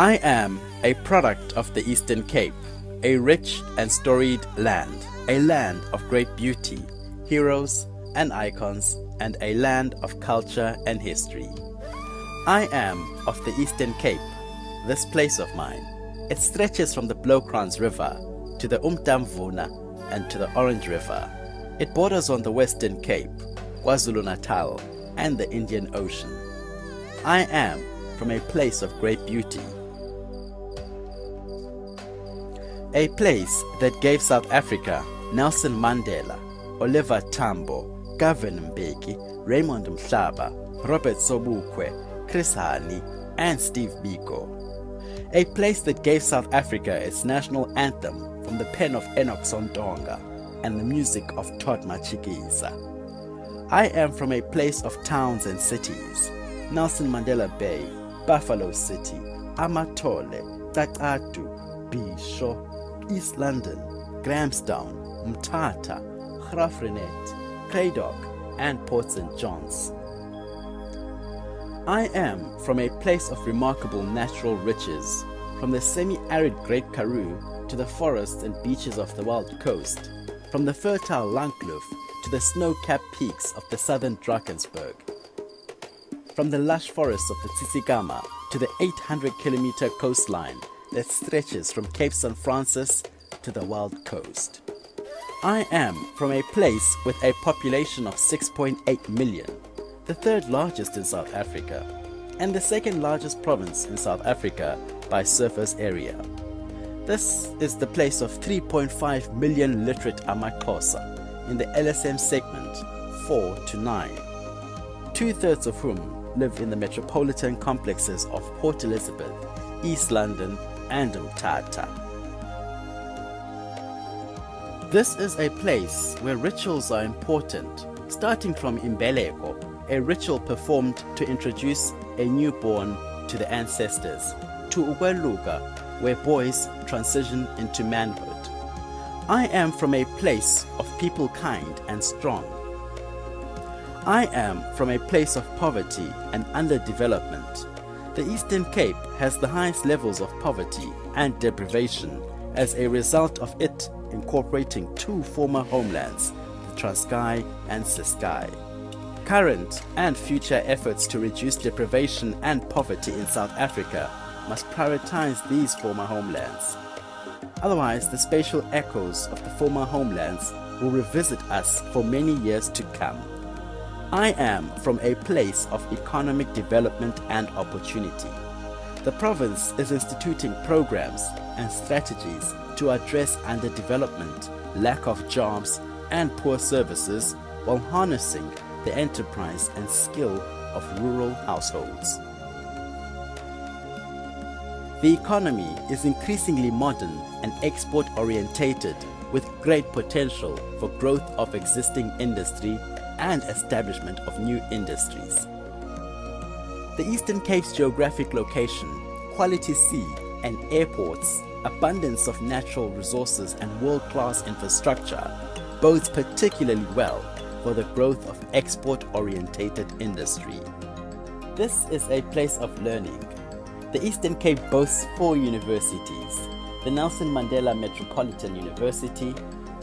I am a product of the Eastern Cape, a rich and storied land, a land of great beauty, heroes and icons, and a land of culture and history. I am of the Eastern Cape, this place of mine. It stretches from the Blowkrans River to the Umtamvuna and to the Orange River. It borders on the Western Cape, KwaZulu-Natal, and the Indian Ocean. I am from a place of great beauty, a place that gave South Africa Nelson Mandela, Oliver Tambo, Govan Mbeki, Raymond Mhlaba, Robert Sobukwe, Chris Hani, and Steve Biko. A place that gave South Africa its national anthem from the pen of Enoch Sontonga and the music of Todd Matshikiza. I am from a place of towns and cities: Nelson Mandela Bay, Buffalo City, Amatole, Tatatu, Bisho, East London, Grahamstown, Mthatha, Graaff-Reinet, Cradock, and Port St. John's. I am from a place of remarkable natural riches, from the semi-arid Great Karoo to the forests and beaches of the Wild Coast, from the fertile Langkloof to the snow-capped peaks of the southern Drakensberg, from the lush forests of the Tsitsikamma to the 800-kilometer coastline that stretches from Cape St. Francis to the Wild Coast. I am from a place with a population of 6.8 million, the third largest in South Africa, and the second largest province in South Africa by surface area. This is the place of 3.5 million literate amaXhosa in the LSM segment 4 to 9, 2/3 of whom live in the metropolitan complexes of Port Elizabeth, East London, and Mthatha. This is a place where rituals are important, starting from Imbeleko, a ritual performed to introduce a newborn to the ancestors, to Ukweluka, where boys transition into manhood. I am from a place of people kind and strong. I am from a place of poverty and underdevelopment. The Eastern Cape has the highest levels of poverty and deprivation as a result of it incorporating two former homelands, the Transkei and Ciskei. Current and future efforts to reduce deprivation and poverty in South Africa must prioritize these former homelands. Otherwise, the spatial echoes of the former homelands will revisit us for many years to come. I am from a place of economic development and opportunity. The province is instituting programs and strategies to address underdevelopment, lack of jobs, and poor services while harnessing the enterprise and skill of rural households. The economy is increasingly modern and export-orientated, with great potential for growth of existing industry and establishment of new industries. The Eastern Cape's geographic location, quality sea and airports, abundance of natural resources and world-class infrastructure bodes particularly well for the growth of export-orientated industry. This is a place of learning. The Eastern Cape boasts 4 universities: the Nelson Mandela Metropolitan University,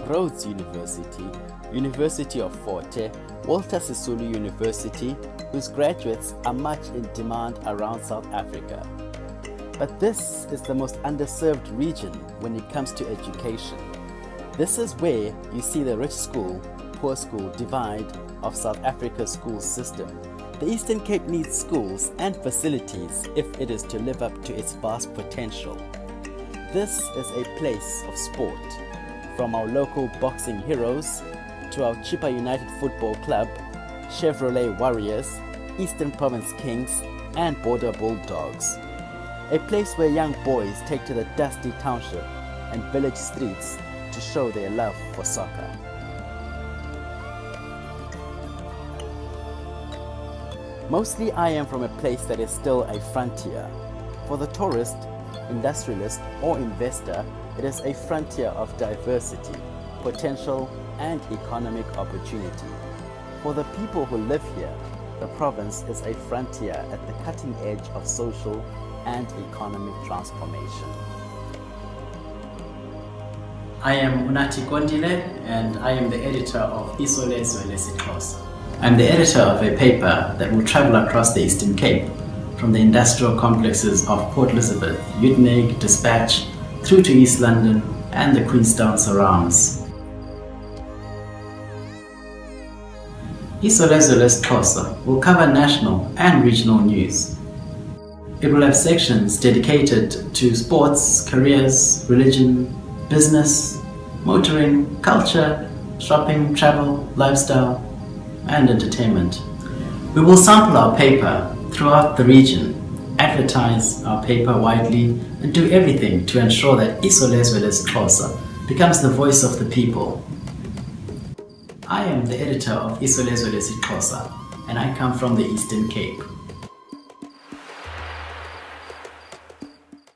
Rhodes University, University of Fort Hare, Walter Sisulu University, whose graduates are much in demand around South Africa. But this is the most underserved region when it comes to education. This is where you see the rich school, poor school divide of South Africa's school system. The Eastern Cape needs schools and facilities if it is to live up to its vast potential. This is a place of sport, from our local boxing heroes to our Chippa United Football Club, Chevrolet Warriors, Eastern Province Kings, and Border Bulldogs. A place where young boys take to the dusty township and village streets to show their love for soccer. Mostly I am from a place that is still a frontier. For the tourist, industrialist, or investor, it is a frontier of diversity, potential, and economic opportunity. For the people who live here, the province is a frontier at the cutting edge of social and economic transformation. I am Unati Kondile, and I am the editor of Isolezwe lesiXhosa. I'm the editor of a paper that will travel across the Eastern Cape, from the industrial complexes of Port Elizabeth, Uitenhage, Dispatch, through to East London and the Queenstown surrounds. Isolezwe lesiXhosa will cover national and regional news. It will have sections dedicated to sports, careers, religion, business, motoring, culture, shopping, travel, lifestyle, and entertainment. We will sample our paper throughout the region, advertise our paper widely, and do everything to ensure that Isolezwe lesiXhosa becomes the voice of the people. I am the editor of Isolezwe lesiXhosa, and I come from the Eastern Cape.